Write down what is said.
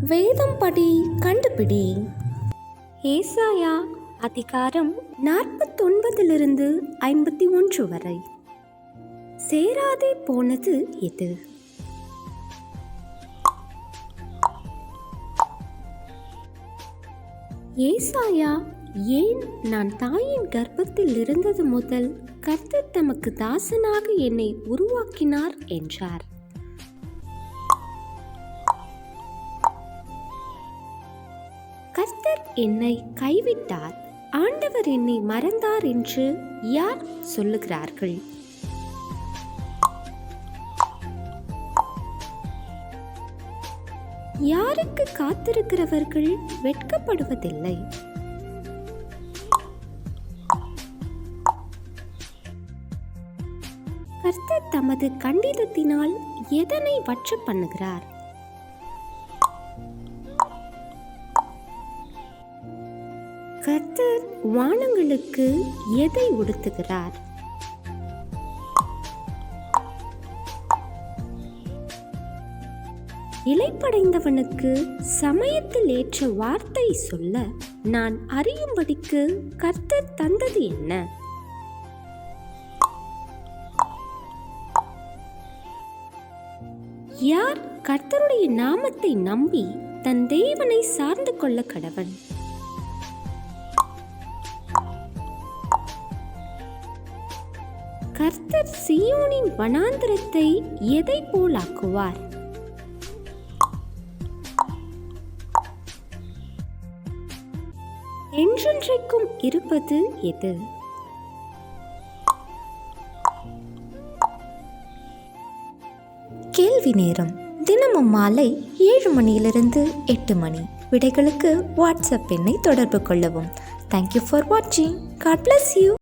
வேதம் படி கண்டுபிடி. ஏசாயா அதிகாரம் 49 51 வரை. சேராதே போனது எது? ஏசாயா, ஏன் நான் தாயின் கர்ப்பத்தில் இருந்தது முதல் கர்த்தர் தமக்கு தாசனாக என்னை உருவாக்கினார் என்றார். கர்த்தர் என்னை கைவிட்டார், ஆண்டவர் என்னை மறந்தார் என்று யார் சொல்லுகிறார்கள்? யாருக்கு காத்திருக்கிறவர்கள் வெட்கப்படுவதில்லை. கர்த்தர் தமது கண்டிதத்தினால் எதனை வற்ற பண்ணுகிறார்? கர்த்தர் வானங்களுக்கு எதை உடுத்துகிறார்? இளைப்படைந்தவனுக்கு சமயத்தில் ஏற்ற வார்த்தை சொல்ல நான் அறியும்படிக்கு கர்த்தர் தந்தது என்ன? யார் கர்த்தருடைய நாமத்தை நம்பி தன் தேவனை சார்ந்து கொள்ள கடவன்? கர்த்தர் சீயோனின் வனாந்திரத்தை எதை போலாக்குவார்? என்றென்றைக்கும் இருப்பது எது? கேள்வி நேரம். தினமும் மாலை 7 மணியிலிருந்து 8 மணி. விடைகளுக்கு வாட்ஸ்அப் எண்ணை தொடர்பு கொள்ளவும். தேங்க்யூ ஃபார் வாட்சிங். God bless you.